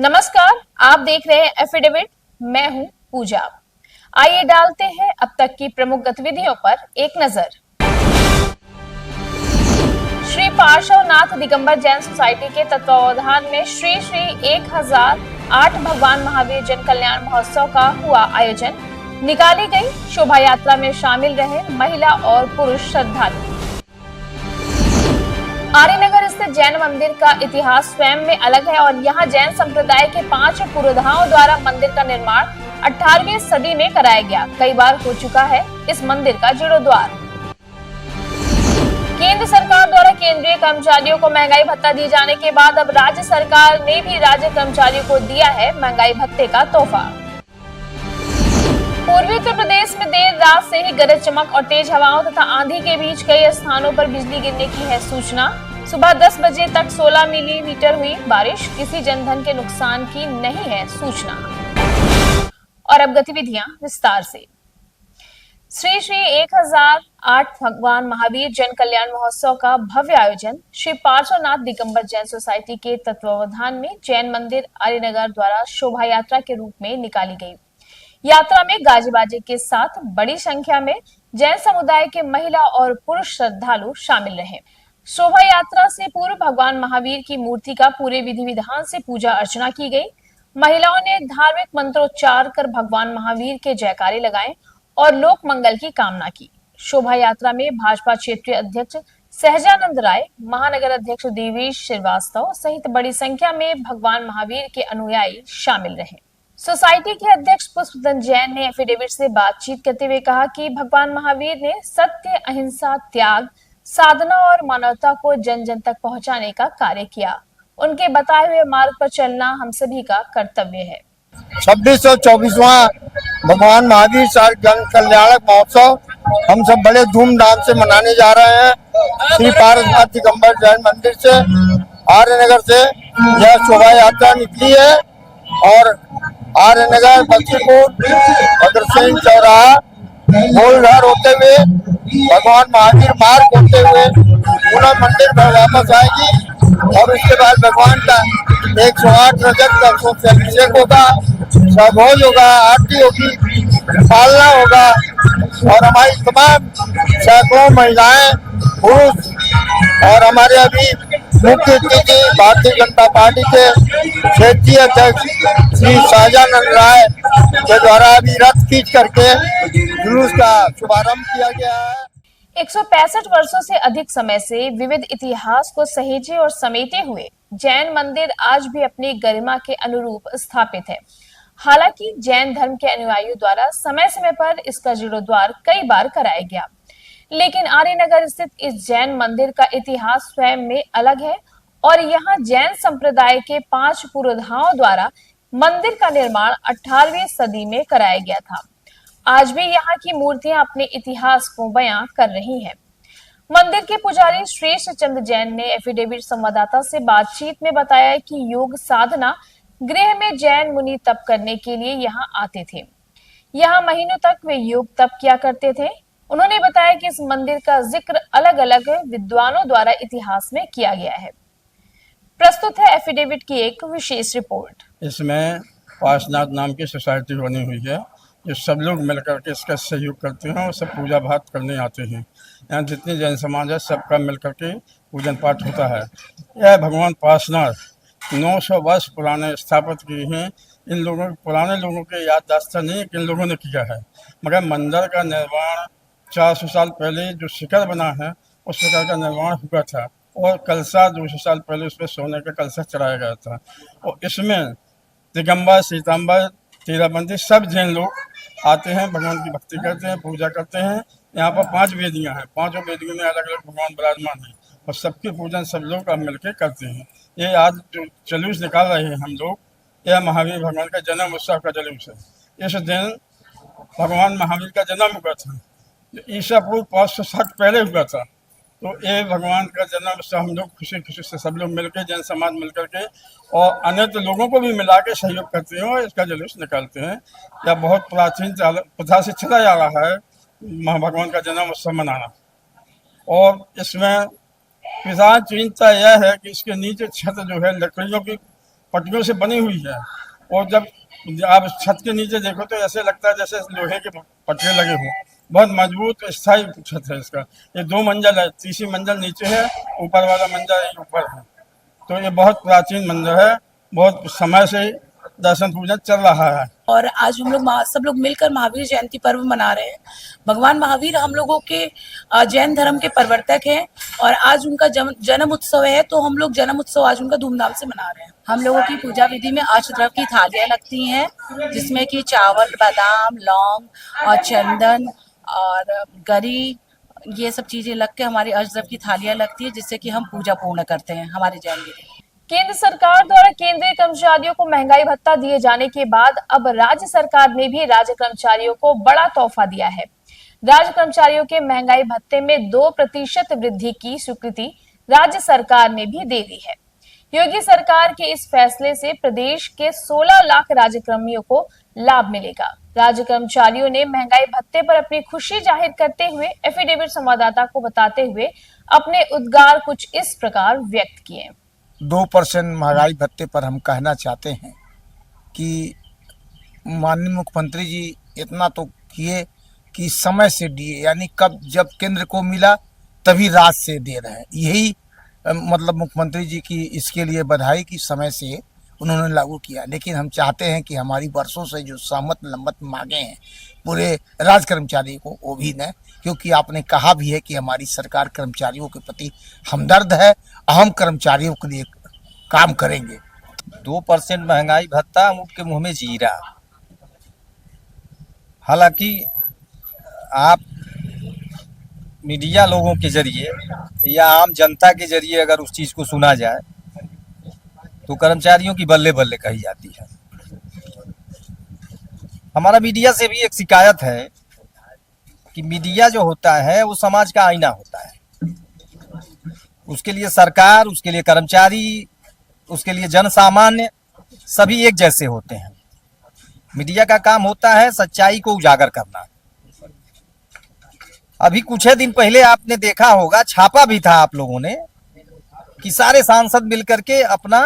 नमस्कार, आप देख रहे हैं एफिडेविट। मैं हूं पूजा। आइए डालते हैं अब तक की प्रमुख गतिविधियों पर एक नजर। श्री पार्श्वनाथ दिगंबर जैन सोसाइटी के तत्वावधान में श्री 1008 भगवान महावीर जन कल्याण महोत्सव का हुआ आयोजन। निकाली गई शोभा यात्रा में शामिल रहे महिला और पुरुष श्रद्धालु। आर्यनगर स्थित जैन मंदिर का इतिहास स्वयं में अलग है और यहाँ जैन संप्रदाय के 5 पुरोधाओं द्वारा मंदिर का निर्माण 18वीं सदी में कराया गया। कई बार हो चुका है इस मंदिर का जीर्णोद्धार। केंद्र सरकार द्वारा केंद्रीय कर्मचारियों को महंगाई भत्ता दिए जाने के बाद अब राज्य सरकार ने भी राज्य कर्मचारियों को दिया है महंगाई भत्ते का तोहफा। पूर्वी उत्तर प्रदेश में देर रात से ही गरज चमक और तेज हवाओं तथा आंधी के बीच कई स्थानों पर बिजली गिरने की है सूचना। सुबह 10 बजे तक 16 मिलीमीटर हुई बारिश। किसी जनधन के नुकसान की नहीं है सूचना। और अब गतिविधियां विस्तार से। श्री 1008 भगवान महावीर जन कल्याण महोत्सव का भव्य आयोजन श्री पार्श्वनाथ दिगंबर जैन सोसाइटी के तत्वावधान में जैन मंदिर आर्यनगर द्वारा शोभा यात्रा के रूप में निकाली गई। यात्रा में गाजे बाजे के साथ बड़ी संख्या में जैन समुदाय के महिला और पुरुष श्रद्धालु शामिल रहे। शोभा यात्रा से पूर्व भगवान महावीर की मूर्ति का पूरे विधि विधान से पूजा अर्चना की गई। महिलाओं ने धार्मिक मंत्रोच्चार कर भगवान महावीर के जयकारे लगाए और लोक मंगल की कामना की। शोभा यात्रा में भाजपा क्षेत्रीय अध्यक्ष सहजानंद राय, महानगर अध्यक्ष देवेश श्रीवास्तव सहित बड़ी संख्या में भगवान महावीर के अनुयायी शामिल रहे। सोसाइटी के अध्यक्ष पुष्पदन जैन ने एफिडेविट से बातचीत करते हुए कहा कि भगवान महावीर ने सत्य, अहिंसा, त्याग, साधना और मानवता को जन जन तक पहुंचाने का कार्य किया। उनके बताए हुए मार्ग पर चलना हम सभी का कर्तव्य है। 2624वां भगवान महावीर जन कल्याणक महोत्सव हम सब बड़े धूमधाम से मनाने जा रहे हैं। श्री पार्श्वनाथ दिगंबर जैन मंदिर से आर्यनगर से यह शोभा यात्रा निकली है और आर्यनगर, बच्चीपुर, भद्रसिंह चौराहा, गोलघर होते हुए भगवान महावीर मार्ग होते हुए पुनः मंदिर पर वापस आएगी और उसके बाद भगवान का 108 रजत का अभिषेक होगा, भोज होगा, आरती होगी, पालना होगा और हमारी तमाम सैकड़ों महिलाएं, पुरुष और हमारे अभी मुख्य अतिथि भारतीय जनता पार्टी के क्षेत्रीय अध्यक्ष श्री सहजानंद राय के द्वारा अभी रथ खींच करके जुलूस का शुभारंभ किया गया है। 165 वर्षों से अधिक समय से विविध इतिहास को सहेजे और समेटे हुए जैन मंदिर आज भी अपनी गरिमा के अनुरूप स्थापित है। हालांकि जैन धर्म के अनुयायियों द्वारा समय समय पर इसका जीर्णोद्धार कई बार कराया गया, लेकिन आर्यनगर स्थित इस जैन मंदिर का इतिहास स्वयं में अलग है और यहाँ जैन संप्रदाय के 5 पुरोधाओं द्वारा मंदिर का निर्माण 18वीं सदी में कराया गया था। आज भी यहाँ की मूर्तियां अपने इतिहास को बयां कर रही हैं। मंदिर के पुजारी श्रेष्ठ चंद्र जैन ने एफिडेविट संवाददाता से बातचीत में बताया कि योग साधना गृह में जैन मुनि तप करने के लिए यहाँ आते थे। यहाँ महीनों तक वे योग तप किया करते थे। उन्होंने बताया कि इस मंदिर का जिक्र अलग अलग विद्वानों द्वारा इतिहास में किया गया है। प्रस्तुत है एफिडेविट की एक विशेष रिपोर्ट। इसमें पार्श्वनाथ नाम की सोसाइटी बनी हुई है जो सब लोग मिलकर के इसका सहयोग करते हैं और सब पूजा पाठ करने आते हैं। यहाँ जितनी जैन समाज है सबका मिलकर के पूजन पाठ होता है। यह भगवान पार्श्वनाथ 900 वर्ष पुराने स्थापित किए हैं। इन लोगों पुराने लोगों के याददाश्त नहीं है कि इन लोगों ने किया है, मगर मंदिर का निर्माण 400 साल पहले जो शिखर बना है उस शिखर का निर्माण हुआ था और कलशा 200 साल पहले उस पर सोने का कलशा चढ़ाया गया था। और इसमें दिगंबर, सीतांबर, तीराबंदी सब जैन लोग आते हैं, भगवान की भक्ति करते हैं, पूजा करते हैं। यहाँ पर 5 वेदियाँ हैं, 5 वेदियों में अलग अलग भगवान विराजमान हैं और सबकी पूजन सब लोग अब मिलकर करते हैं। ये आज जो जुलूस निकाल रहे हैं हम लोग, यह महावीर भगवान का जन्म उत्सव का जुलूस है। इस दिन भगवान महावीर का जन्म हुआ था, ईसा पूर्व 500 साल पहले हुआ था। तो ये भगवान का जन्म उत्सव हम लोग खुशी खुशी से सब लोग मिलकर, जैन समाज मिलकर के और अन्य लोगों को भी मिला के सहयोग करते हैं और इसका जुलूस निकालते हैं। यह बहुत प्राचीन प्रथा से चला जा रहा है भगवान का जन्म उत्सव मनाना। और इसमें प्रधान चिंता यह है कि इसके नीचे छत जो है लकड़ियों की पटरियों से बनी हुई है, और जब आप छत के नीचे देखो तो ऐसे लगता है जैसे लोहे के पटरे लगे हों। बहुत मजबूत स्थायी छत है इसका। ये 2 मंजिल है, तीसरी मंजिल नीचे है, ऊपर वाला मंजिल ऊपर है। तो ये बहुत प्राचीन मंदिर है, बहुत समय से दर्शन पूजन चल रहा है। और आज हम लोग सब लोग मिलकर महावीर जयंती पर्व मना रहे हैं। भगवान महावीर हम लोगों के जैन धर्म के प्रवर्तक हैं और आज उनका जन्म उत्सव है, तो हम लोग जन्म उत्सव आज उनका धूमधाम से मना रहे हैं। हम लोगों की पूजा विधि में अष्टद्रव्य की थालियां लगती हैं, जिसमें कि चावल, बादाम, लौंग और चंदन और गरी, ये सब चीजें लग के हमारी अष्टद्रव्य की थालियां लगती है, जिससे कि हम पूजा पूर्ण करते हैं हमारे जैन विधि। केंद्र सरकार द्वारा केंद्रीय कर्मचारियों को महंगाई भत्ता दिए जाने के बाद अब राज्य सरकार ने भी राज्य कर्मचारियों को बड़ा तोहफा दिया है। राज्य कर्मचारियों के महंगाई भत्ते में 2% वृद्धि की स्वीकृति राज्य सरकार ने भी दे दी है। योगी सरकार के इस फैसले से प्रदेश के 16 लाख राज्य कर्मियों को लाभ मिलेगा। राज्य कर्मचारियों ने महंगाई भत्ते पर अपनी खुशी जाहिर करते हुए एफिडेविट संवाददाता को बताते हुए अपने उद्गार कुछ इस प्रकार व्यक्त किए। 2% महंगाई भत्ते पर हम कहना चाहते हैं कि माननीय मुख्यमंत्री जी इतना तो किए कि समय से दिए, यानी कब जब केंद्र को मिला तभी रात से दे रहे हैं। यही मतलब मुख्यमंत्री जी की इसके लिए बधाई कि समय से उन्होंने लागू किया। लेकिन हम चाहते हैं कि हमारी वर्षों से जो सहमत लंबत मांगे हैं पूरे राज कर्मचारी को, वो भी दें, क्योंकि आपने कहा भी है कि हमारी सरकार कर्मचारियों के प्रति हमदर्द है, अहम कर्मचारियों के लिए काम करेंगे। 2% महंगाई भत्ता उनके मुंह में जीरा। हालांकि आप मीडिया लोगों के जरिए या आम जनता के जरिए अगर उस चीज़ को सुना जाए तो कर्मचारियों की बल्ले बल्ले कही जाती है। हमारा मीडिया से भी एक शिकायत है कि मीडिया जो होता है वो समाज का आईना होता है। उसके लिए सरकार, उसके लिए कर्मचारी, उसके लिए जन सामान्य सभी एक जैसे होते हैं। मीडिया का काम होता है सच्चाई को उजागर करना। अभी कुछ दिन पहले आपने देखा होगा, छापा भी था आप लोगों ने, कि सारे सांसद मिलकर के अपना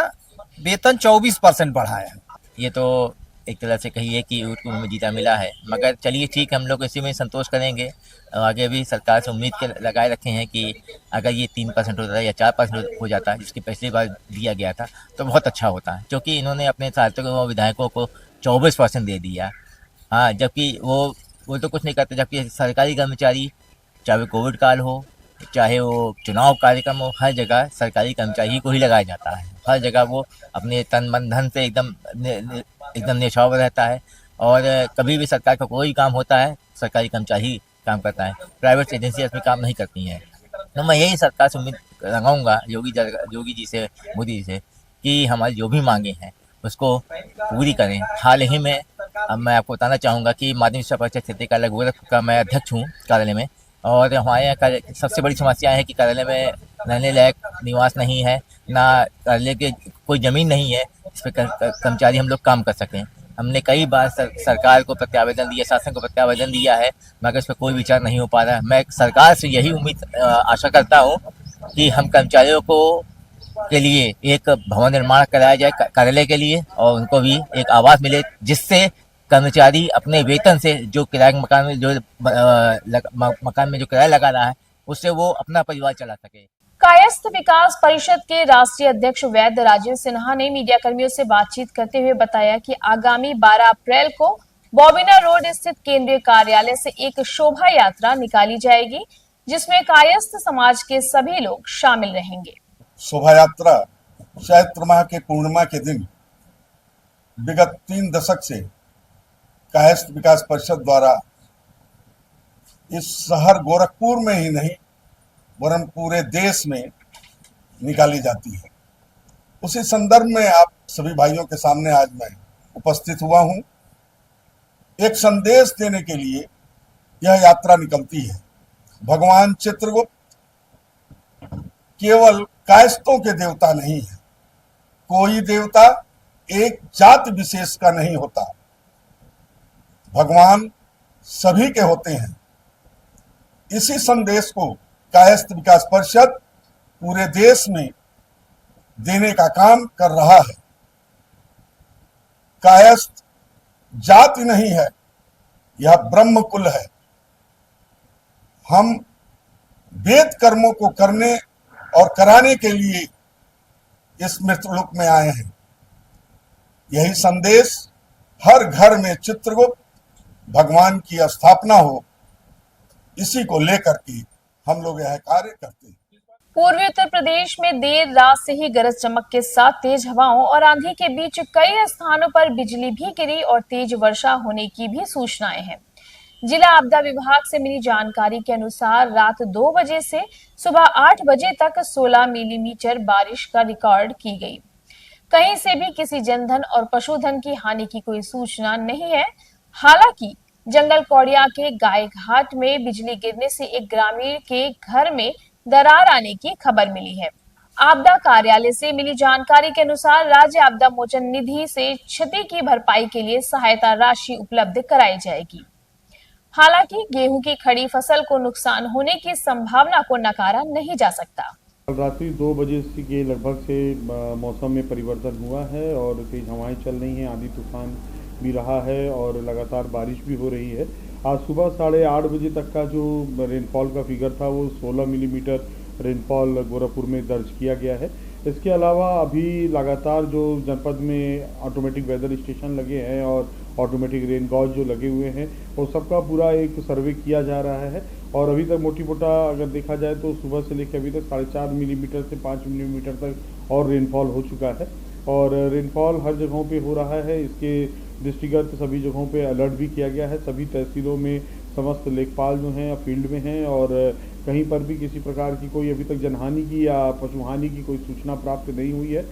वेतन 24% बढ़ाया। ये तो एक तरह से कहिए कि उसको हमें जीता मिला है, मगर चलिए ठीक, हम लोग इसी में संतोष करेंगे। आगे भी सरकार से उम्मीद के लगाए रखे हैं कि अगर ये 3% होता है या 4% हो जाता है, जिसकी पिछली बार दिया गया था, तो बहुत अच्छा होता है। क्योंकि इन्होंने अपने सांसदों और विधायकों को 24% दे दिया। हाँ, जबकि वो तो कुछ नहीं करते। जबकि सरकारी कर्मचारी, चाहे वो कोविड काल हो, चाहे वो चुनाव कार्यक्रम हो, हर जगह सरकारी कर्मचारी को ही लगाया जाता है। हर जगह वो अपने तन मन धन से एकदम न्यौछावर रहता है, और कभी भी सरकार का कोई काम होता है सरकारी कर्मचारी काम करता है। प्राइवेट एजेंसियाँ इसमें काम नहीं करती हैं। तो मैं यही सरकार से उम्मीद लगाऊंगा, योगी जी से, मोदी जी से, कि हमारी जो भी मांगे हैं उसको पूरी करें। हाल ही में अब मैं आपको बताना चाहूँगा कि माध्यमिक शिक्षा परिषद क्षेत्रीय कार्यालय गोरखपुर का मैं अध्यक्ष हूँ कार्यालय में, और हमारे यहाँ सबसे बड़ी समस्या है कि कार्यालय में रहने लायक निवास नहीं है, ना कार्यालय के कोई ज़मीन नहीं है इस पर कर्मचारी हम लोग काम कर सकें। हमने कई बार सरकार को प्रत्यावेदन दिया, शासन को प्रत्यावेदन दिया है, मगर इस पर कोई विचार नहीं हो पा रहा है। मैं सरकार से यही आशा करता हूँ कि हम कर्मचारियों के लिए एक भवन निर्माण कराया जाए कार्यालय के लिए, और उनको भी एक आवास मिले, जिससे कर्मचारी अपने वेतन से जो किराए मकान में जो किराया लगा रहा है उससे वो अपना परिवार चला सके। कायस्थ विकास परिषद के राष्ट्रीय अध्यक्ष वैद्य राजेंद्र सिन्हा ने मीडिया कर्मियों से बातचीत करते हुए बताया कि आगामी 12 अप्रैल को बॉबिना रोड स्थित केंद्रीय कार्यालय से एक शोभा यात्रा निकाली जाएगी, जिसमें कायस्थ समाज के सभी लोग शामिल रहेंगे। शोभा यात्रा चैत्र माह के पूर्णिमा के दिन विगत 3 दशक से कायस्थ विकास परिषद द्वारा इस शहर गोरखपुर में ही नहीं वरन पूरे देश में निकाली जाती है। उसी संदर्भ में आप सभी भाइयों के सामने आज मैं उपस्थित हुआ हूं। एक संदेश देने के लिए यह यात्रा निकलती है। भगवान चित्रगुप्त केवल कायस्थों के देवता नहीं है। कोई देवता एक जाति विशेष का नहीं होता, भगवान सभी के होते हैं। इसी संदेश को कायस्थ विकास परिषद पूरे देश में देने का काम कर रहा है। कायस्थ जाति नहीं है, यह ब्रह्म कुल है। हम वेद कर्मों को करने और कराने के लिए इस मृत्युलोक में आए हैं। यही संदेश हर घर में चित्रगुप्त भगवान की स्थापना हो, इसी को लेकर के हम लोग यह कार्य करते हैं। पूर्वी उत्तर प्रदेश में देर रात से ही गरज चमक के साथ तेज हवाओं और आंधी के बीच कई स्थानों पर बिजली भी गिरी और तेज वर्षा होने की भी सूचनाएं हैं। जिला आपदा विभाग से मिली जानकारी के अनुसार रात 2 बजे से सुबह 8 बजे तक 16 मिलीमीटर बारिश का रिकॉर्ड की गई। कहीं से भी किसी जनधन और पशुधन की हानि की कोई सूचना नहीं है। हालांकि जंगल कौड़िया के गाय घाट में बिजली गिरने से एक ग्रामीण के घर में दरार आने की खबर मिली है। आपदा कार्यालय से मिली जानकारी के अनुसार राज्य आपदा मोचन निधि से क्षति की भरपाई के लिए सहायता राशि उपलब्ध कराई जाएगी। हालांकि गेहूं की खड़ी फसल को नुकसान होने की संभावना को नकारा नहीं जा सकता। कल रात्रि 2 बजे के लगभग से मौसम में परिवर्तन हुआ है और तेज हवाएं चल रही हैं, आंधी तूफान भी रहा है और लगातार बारिश भी हो रही है। आज सुबह 8:30 बजे तक का जो रेनफॉल का फिगर था वो 16 मिलीमीटर रेनफॉल गोरखपुर में दर्ज किया गया है। इसके अलावा अभी लगातार जो जनपद में ऑटोमेटिक वेदर स्टेशन लगे हैं और ऑटोमेटिक रेन गॉज जो लगे हुए हैं वो सबका पूरा एक सर्वे किया जा रहा है और अभी तक मोटी मोटा अगर देखा जाए तो सुबह से लेकर अभी तक 4.5 मिलीमीटर से 5 मिलीमीटर तक और रेनफॉल हो चुका है और रेनफॉल हर जगहों पे हो रहा है। इसके दृष्टिगत सभी जगहों पे अलर्ट भी किया गया है। सभी तहसीलों में समस्त लेखपाल जो हैं फील्ड में हैं और कहीं पर भी किसी प्रकार की कोई अभी तक जनहानि की या पशुहानि की कोई सूचना प्राप्त नहीं हुई है।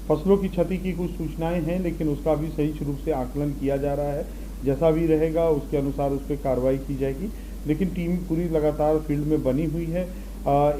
फसलों की क्षति की कुछ सूचनाएं हैं लेकिन उसका भी सही रूप से आकलन किया जा रहा है। जैसा भी रहेगा उसके अनुसार उस पर कार्रवाई की जाएगी, लेकिन टीम पूरी लगातार फील्ड में बनी हुई है।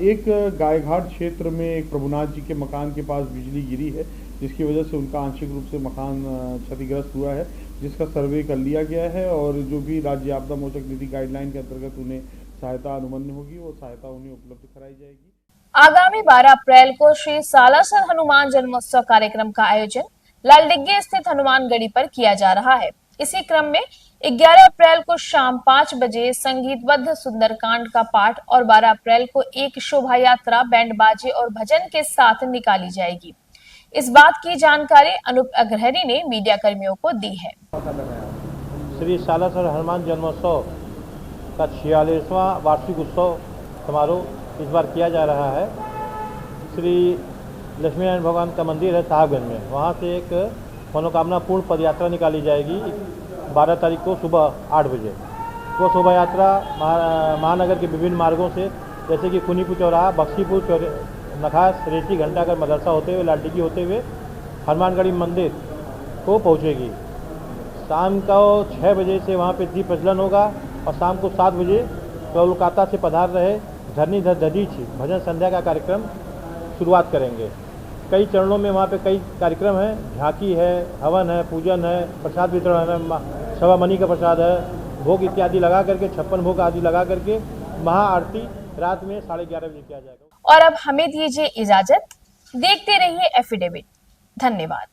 एक गायघाट क्षेत्र में एक प्रभुनाथ जी के मकान के पास बिजली गिरी है जिसकी वजह से उनका आंशिक रूप से मकान क्षतिग्रस्त हुआ है, जिसका सर्वे कर लिया गया है और जो भी राज्य आपदा मोचक निधि गाइडलाइन के अंतर्गत उन्हें सहायता अनुमन्य होगी वो सहायता उन्हें उपलब्ध कराई जाएगी। आगामी 12 अप्रैल को श्री सालासर हनुमान जन्मोत्सव कार्यक्रम का आयोजन लालडिग्गी स्थित हनुमान गढ़ी पर किया जा रहा है। इसी क्रम में 11 अप्रैल को शाम 5 बजे संगीतबद्ध सुंदरकांड का पाठ और 12 अप्रैल को एक शोभा यात्रा बैंड बाजे और भजन के साथ निकाली जाएगी। इस बात की जानकारी अनूप अग्रहरी ने मीडिया कर्मियों को दी है। श्री सालासर हनुमान जन्मोत्सव का 46वां वार्षिक उत्सव समारोह इस बार किया जा रहा है। श्री लक्ष्मी नारायण भगवान का मंदिर है साहबगंज में, वहाँ से एक मनोकामना पूर्ण पद यात्रा निकाली जाएगी 12 तारीख को सुबह 8 बजे। वो शोभा यात्रा महानगर के विभिन्न मार्गों से जैसे कि खुनीपुर चौराहा, बख्शीपुर नखास, रेती घंटाघर मदरसा होते हुए लालडिग्गी होते हुए हनुमानगढ़ी मंदिर को पहुंचेगी। शाम को 6 बजे से वहां पे दीप प्रज्वलन होगा और शाम को 7 बजे कोलकाता से पधार रहे धरनी दधीच भजन संध्या का कार्यक्रम शुरुआत करेंगे। कई चरणों में वहाँ पे कई कार्यक्रम हैं, झांकी है, हवन है, पूजन है, प्रसाद वितरण है, सवामणि का प्रसाद है, भोग इत्यादि लगा करके 56 भोग आदि लगा करके महाआरती रात में 11:30 बजे किया जाएगा। और अब हमें दीजिए इजाजत। देखते रहिए एफिडेविट। धन्यवाद।